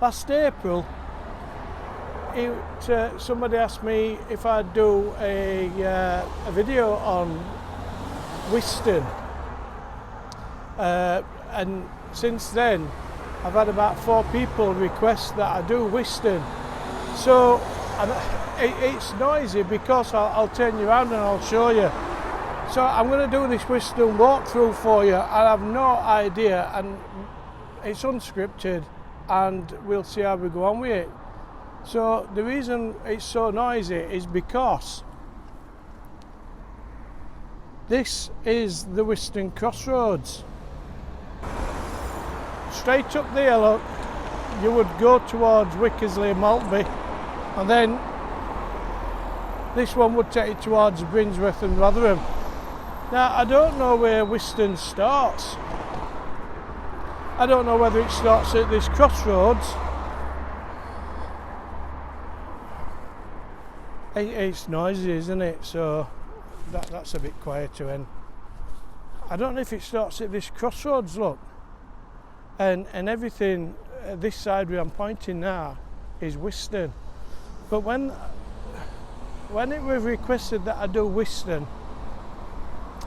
last April, somebody asked me if I'd do a video on Whiston, and since then I've had about 4 people request that I do Whiston. So it's noisy because I'll turn you around and I'll show you. So I'm going to do this Whiston walkthrough for you. I have no idea, and it's unscripted, and we'll see how we go on with it. So the reason it's so noisy is because this is the Whiston Crossroads. Straight up there, look, you would go towards Wickersley, Maltby, and then this one would take you towards Brinsworth and Rotherham. Now, I don't know where Whiston starts. I don't know whether it starts at this crossroads. It's noisy, isn't it? So that's a bit quieter. And I don't know if it starts at this crossroads, look. And everything this side where I'm pointing now is Whiston. But when it was requested that I do Whiston,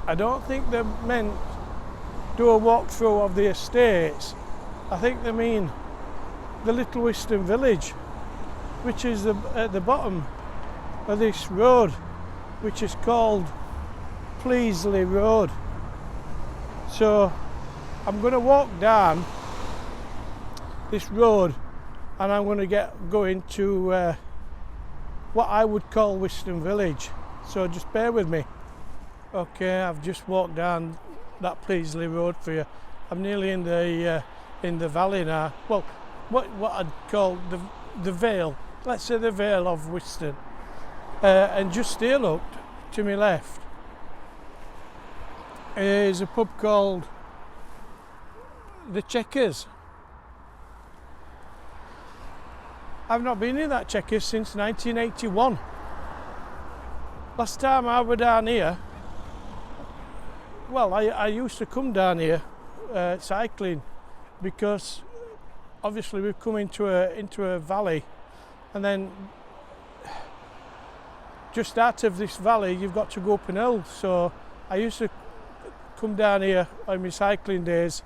I don't think they meant do a walkthrough of the estates. I think they mean the little Whiston village, which is at the bottom of this road, which is called Pleasley Road. So I'm going to walk down this road and I'm going to go into what I would call Whiston village. So just bear with me. Okay, I've just walked down that Pleasley Road for you. I'm nearly in the valley now. Well, what I'd call the Vale. Let's say the Vale of Whiston. And just here, look, to my left is a pub called the Checkers. I've not been in that Checkers since 1981. Last time I was down here, well, I used to come down here cycling, because obviously we've come into a valley, and then just out of this valley you've got to go up an hill. So I used to come down here on my cycling days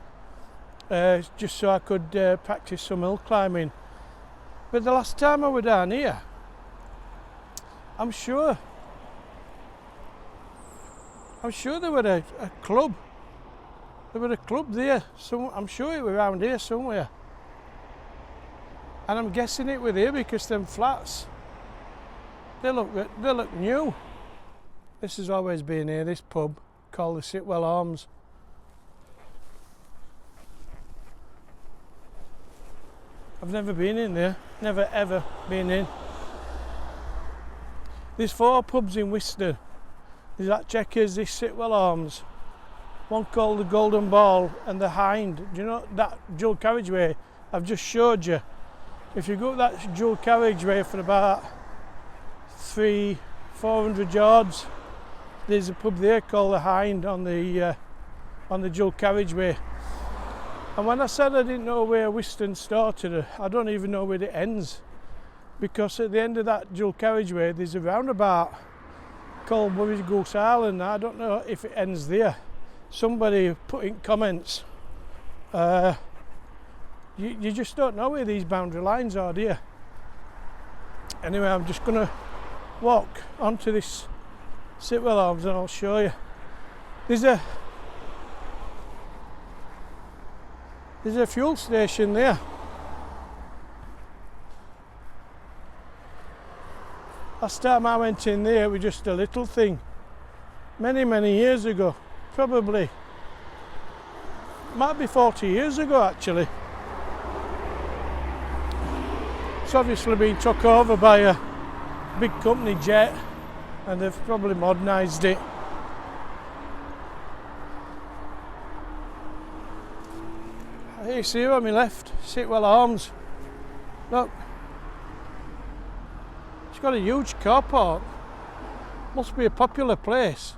just so I could practice some hill climbing. But the last time I was down here, I'm sure there was a club. There was a club there. I'm sure it was around here somewhere. And I'm guessing it was here because them flats, they look new. This has always been here, this pub called the Sitwell Arms. I've never been in there, never ever been in. There's 4 pubs in Whiston. There's that Checkers, this Sitwell Arms, one called the Golden Ball, and the Hind. Do you know that dual carriageway I've just showed you? If you go up that dual carriageway for about 300-400 yards, there's a pub there called the Hind on the dual carriageway. And when I said I didn't know where Whiston started, I don't even know where it ends, because at the end of that dual carriageway there's a roundabout called Murray Goose Island. I don't know if it ends there. Somebody put in comments. You just don't know where these boundary lines are, do you? Anyway, I'm just going to walk onto this Sitwell Arms and I'll show you. There's a fuel station there. Last time I went in there, it was just a little thing. Many years ago. Probably, might be 40 years ago actually. It's obviously been took over by a big company, Jet, and they've probably modernised it. Here you see on my left, Sitwell Arms. Look, it's got a huge car park. Must be a popular place.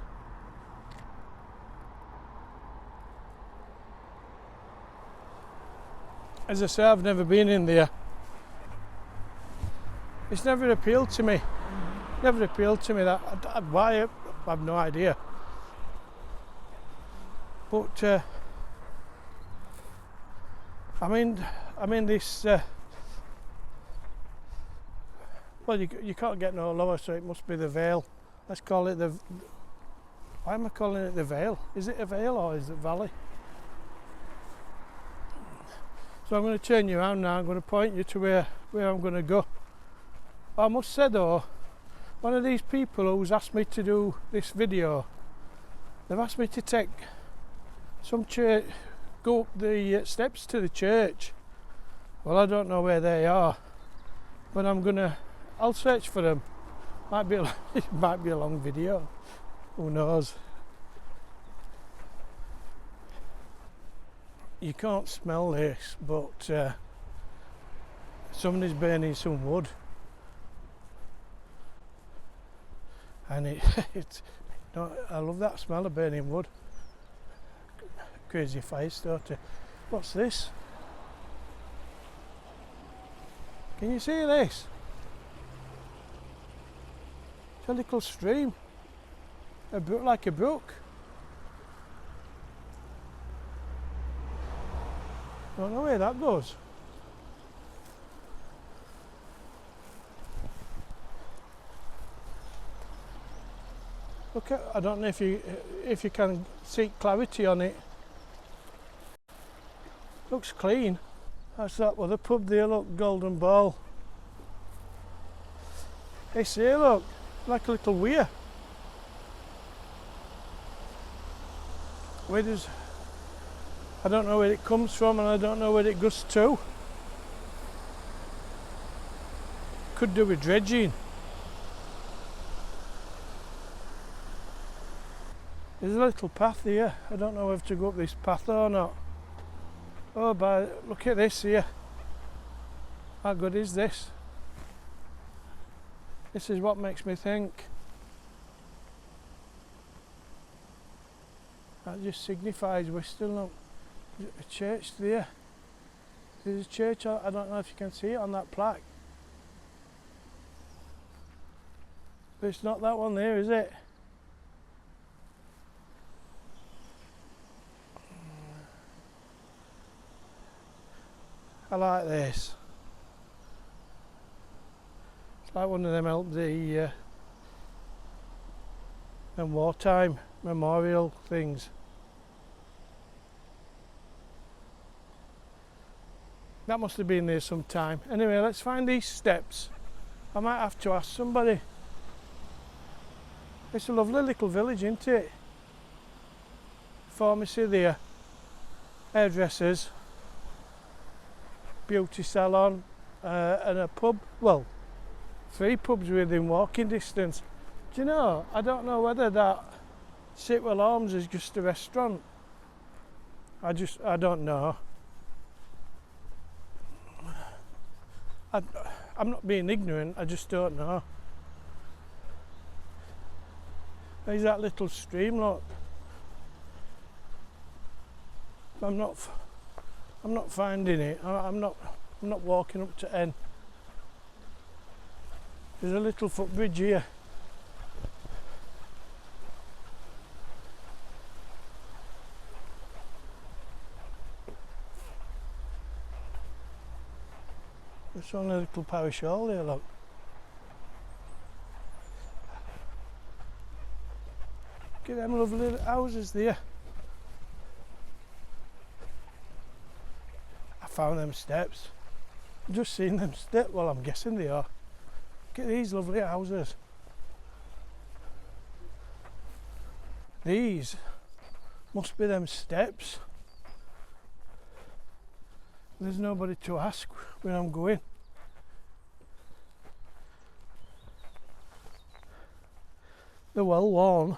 As I say, I've never been in there. It's never appealed to me. Never appealed to me. Why? I have no idea. But I mean this. Well, you can't get no lower, so it must be the Vale. Let's call it the. Why am I calling it the Vale? Is it a Vale or is it Valley? So I'm going to turn you around now. I'm going to point you to where I'm going to go. I must say though, one of these people who's asked me to do this video, they've asked me to take some church, go up the steps to the church. Well, I don't know where they are, but I'll search for them. It might be a long video. Who knows? You can't smell this, but somebody's burning some wood, and I love that smell of burning wood. Crazy fire starter. What's this? Can you see this? It's a little stream, like a brook. I don't know where that goes. Look at, I don't know if you can see clarity on it. Looks clean. That's that other pub there, look, Golden Ball. Hey, see, look, like a little weir. I don't know where it comes from and I don't know where it goes to. Could do with dredging. There's a little path here. I don't know whether to go up this path or not. Oh, but look at this here. How good is this? This is what makes me think. That just signifies Whiston. Look, a church there. There's a church. I don't know if you can see it on that plaque. But it's not that one there, is it? I like this. It's like one of them wartime memorial things. That must have been there some time. Anyway, let's find these steps. I might have to ask somebody. It's a lovely little village, isn't it? Pharmacy there, hairdressers, beauty salon, and a pub. Well, 3 pubs within walking distance. Do you know, I don't know whether that Sitwell Arms is just a restaurant. I don't know. I'm not being ignorant, I just don't know. There's that little stream, look. I'm not finding it. I'm not walking up to N. There's a little footbridge here. There's only a little parish hall there, look. Look at them lovely houses there. I found them steps. I've just seen them steps. Well, I'm guessing they are. Look at these lovely houses. These must be them steps. There's nobody to ask where I'm going. They're well worn.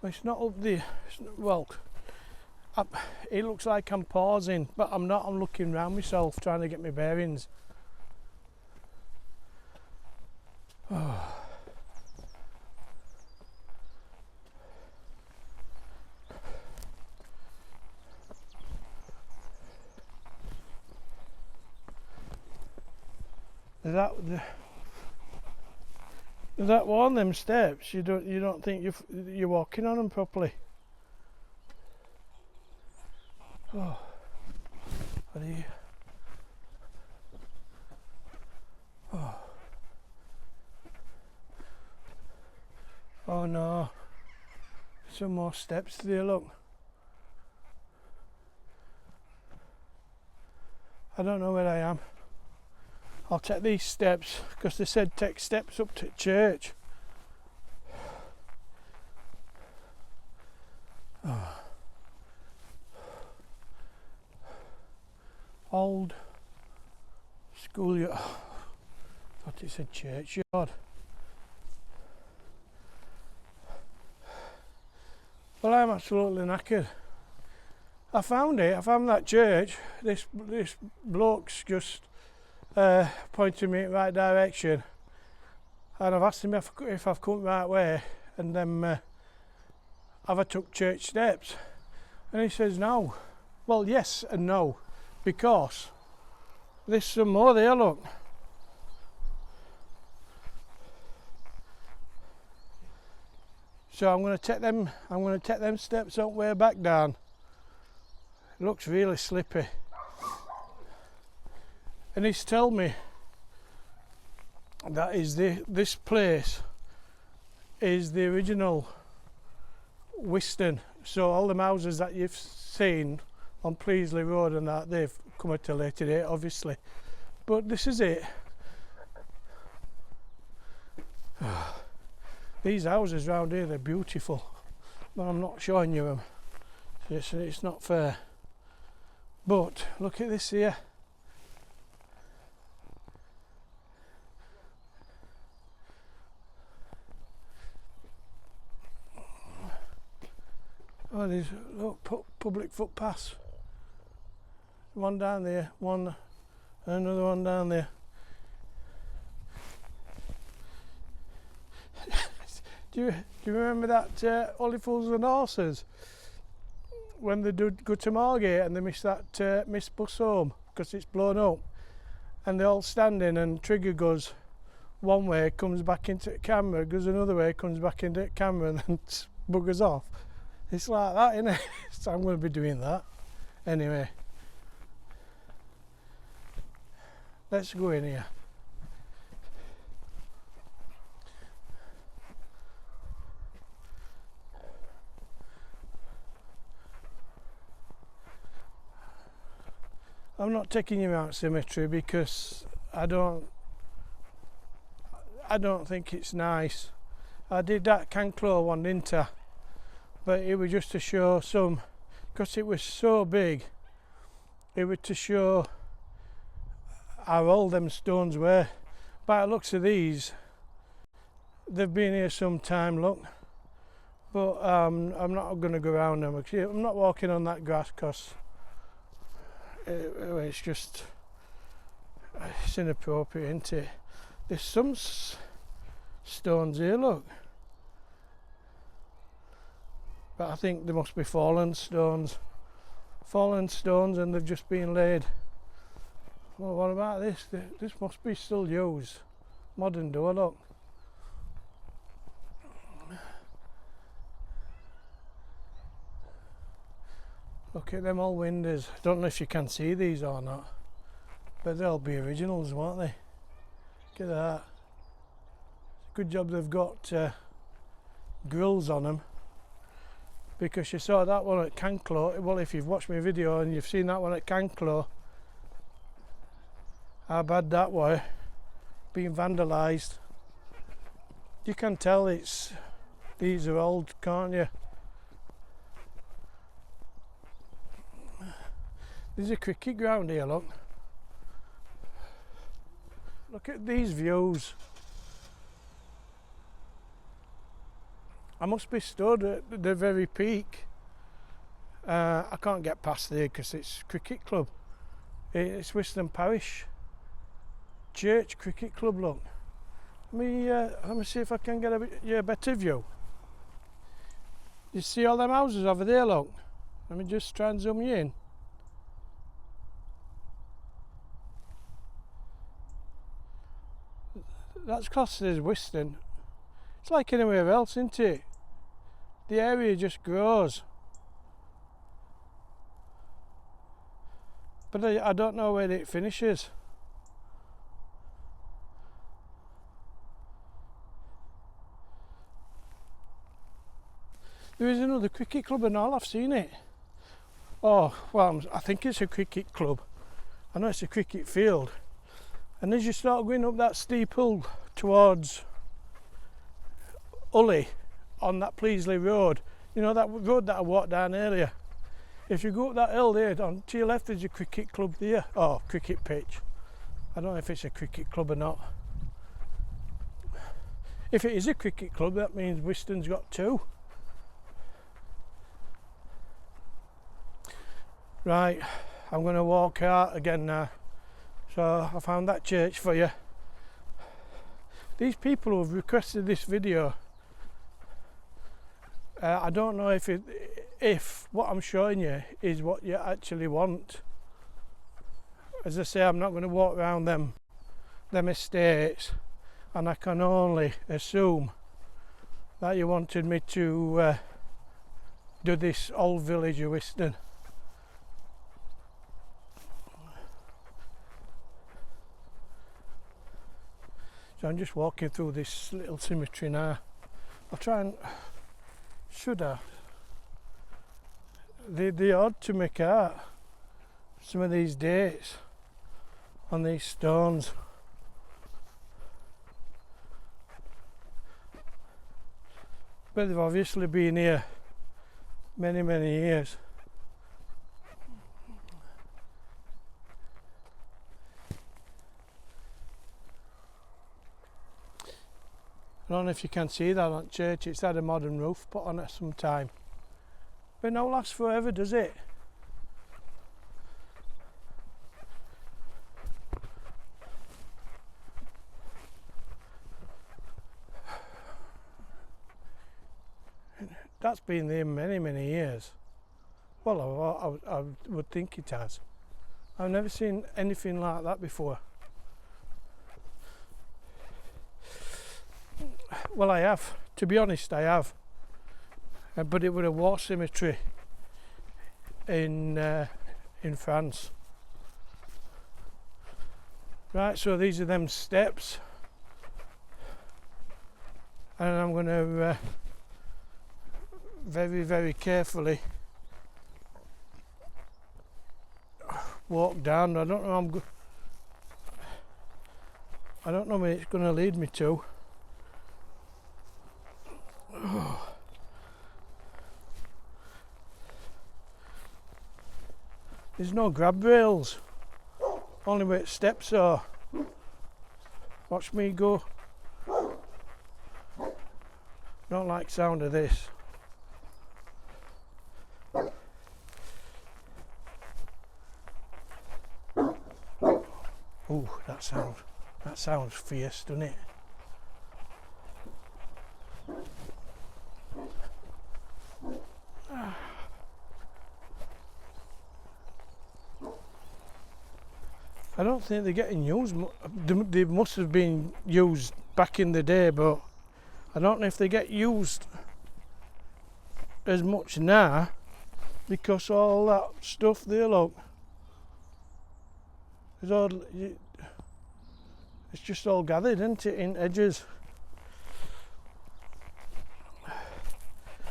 It's not up there. Well, it looks like I'm pausing, but I'm not. I'm looking around myself, trying to get my bearings. Oh. That one them steps. You don't think you're walking on them properly. Oh, what are you? Oh. Oh no. Some more steps there, look. I don't know where I am. I'll take these steps because they said take steps up to church. Oh. Old schoolyard. Thought it said churchyard. Well, I'm absolutely knackered. I found that church. This bloke's just pointed me in the right direction, and I've asked him if I've come the right way, and then have I took church steps, and he says no. Well, yes and no, because there's some more there, look. So I'm going to take them steps up way back down. It looks really slippy. And he's told me that this place is the original Whiston. So all the houses that you've seen on Pleasley Road and that, they've come at a later date, obviously. But this is it. These houses round here, they're beautiful, but I'm not showing you them. It's not fair. But look at this here. Oh, there's public footpaths. One down there, another one down there. Do you remember that Only Fools and Horses? When they do go to Margate and they miss bus home because it's blown up, and they're all standing and Trigger goes one way, comes back into the camera, goes another way, comes back into the camera, and then buggers off. It's like that, isn't it? So I'm going to be doing that anyway. Let's go in here. I'm not taking you out cemetery because I don't think it's nice. I did that Canclo one, didn't I? But it was just to show some, because it was so big, it was to show how old them stones were. By the looks of these, they've been here some time, look. But I'm not going to go around them. I'm not walking on that grass because it's just, it's inappropriate, isn't it? There's some stones here, look. But I think they must be fallen stones, and they've just been laid. Well, what about this? This must be still used. Modern door, look. Look at them old windows. I don't know if you can see these or not, but they'll be originals, won't they? Look at that. Good job they've got grills on them. Because you saw that one at Canclo. Well, if you've watched my video and you've seen that one at Canclo, how bad that was, being vandalised. You can tell these are old, can't you? There's a cricket ground here, look. Look at these views. I must be stood at the very peak. I can't get past there because it's cricket club. It's Whiston Parish Church Cricket Club, look. Let me see if I can get a better view. You see all them houses over there, look. Let me just try and zoom you in. That's classed as Whiston. It's like anywhere else, isn't it? The area just grows. But I don't know where it finishes. There is another cricket club and all, I've seen it. Oh, well, I think it's a cricket club. I know it's a cricket field. And as you start going up that steep hill towards Ully on that Pleasley Road, you know that road that I walked down earlier? If you go up that hill there, on to your left there's a cricket club there. Oh, cricket pitch. I don't know if it's a cricket club or not. If it is a cricket club, that means Whiston's got two. Right, I'm going to walk out again now. So I found that church for you. These people who have requested this video, I don't know if what I'm showing you is what you actually want. As I say, I'm not going to walk around them estates, and I can only assume that you wanted me to do this old village of Whiston. So I'm just walking through this little cemetery now. I'll try and, should I? They're odd to make out some of these dates on these stones. But they've obviously been here many years. I don't know if you can see that on church, it's had a modern roof put on it some time. But it don't last forever, does it? That's been there many years. Well, I would think it has. I've never seen anything like that before. Well, I have. To be honest, I have. But it was a war cemetery in France. Right, so these are them steps, and I'm going to very carefully walk down. I don't know. I don't know where it's going to lead me to. There's no grab rails, only where steps are. Watch me go. Don't like the sound of this. Ooh, that sounds fierce, doesn't it? I don't think they're getting used. They must have been used back in the day, but I don't know if they get used as much now because all that stuff there, look, it's just all gathered, isn't it, in edges.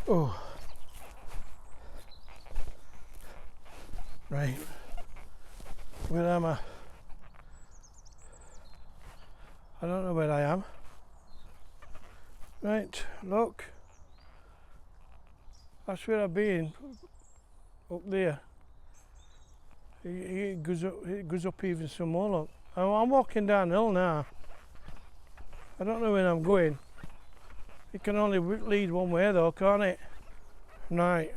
Oh, right, where am I? I don't know where I am. Right, look. That's where I've been. Up there. It goes up even some more, look. I'm walking downhill now. I don't know where I'm going. It can only lead one way though, can't it? Right.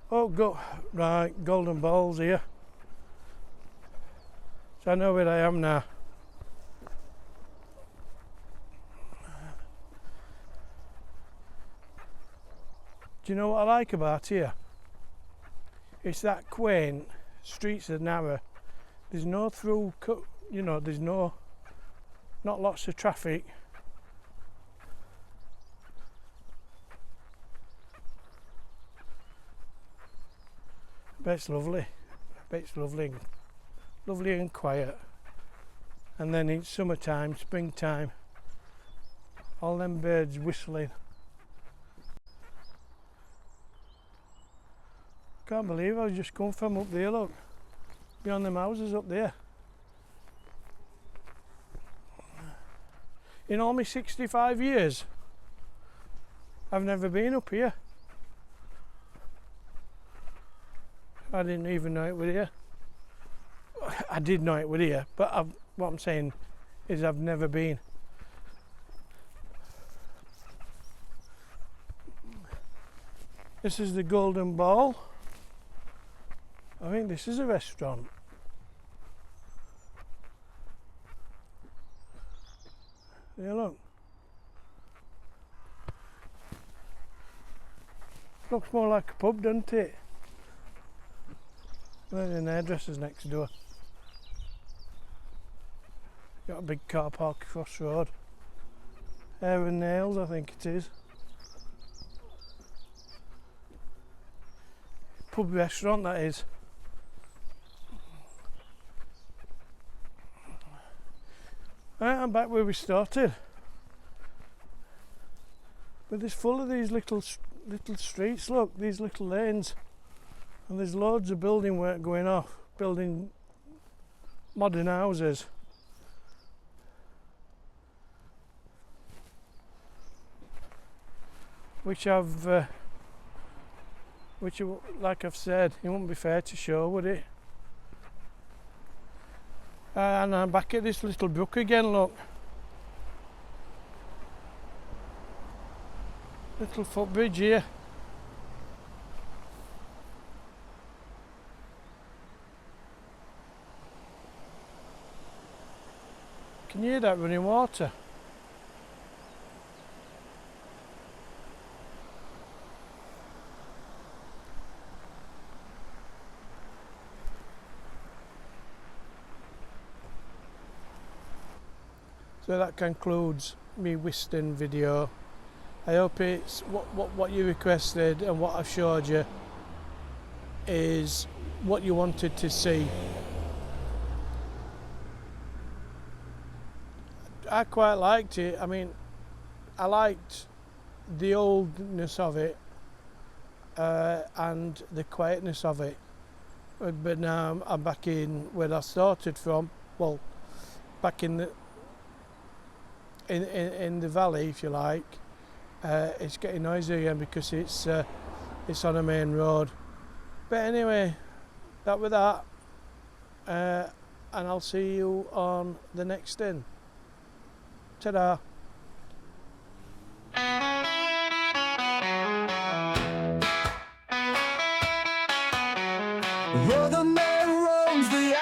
Oh, right, golden balls here. So I know where I am now. Do you know what I like about here? It's that quaint, streets are narrow. There's no through cut, you know, there's no not lots of traffic. But it's lovely. It's lovely, lovely and quiet. And then in summertime, springtime, all them birds whistling. Can't believe I was just come from up there, look. Beyond them houses up there. In all my 65 years, I've never been up here. I didn't even know it was here. I did know it was here, but what I'm saying is I've never been. This is the Golden Ball. I think this is a restaurant. Yeah, look. Looks more like a pub, doesn't it? There's an hairdresser's next door. Got a big car park across the road. Hair and nails, I think it is. Pub restaurant, that is. Right, I'm back where we started. But it's full of these little streets, look, these little lanes. And there's loads of building work going off, building modern houses. Which like I've said, it wouldn't be fair to show, would it? And I'm back at this little brook again, look. Little footbridge here. Can you hear that running water? So that concludes me Whiston video. I hope it's what you requested and what I've showed you is what you wanted to see. I quite liked it. I mean, I liked the oldness of it and the quietness of it. But now I'm back in where I started from. Well, back in the valley, if you like. It's getting noisy again because it's on a main road. But anyway, that with that, and I'll see you on the next in. Ta-da! Rotherham roams the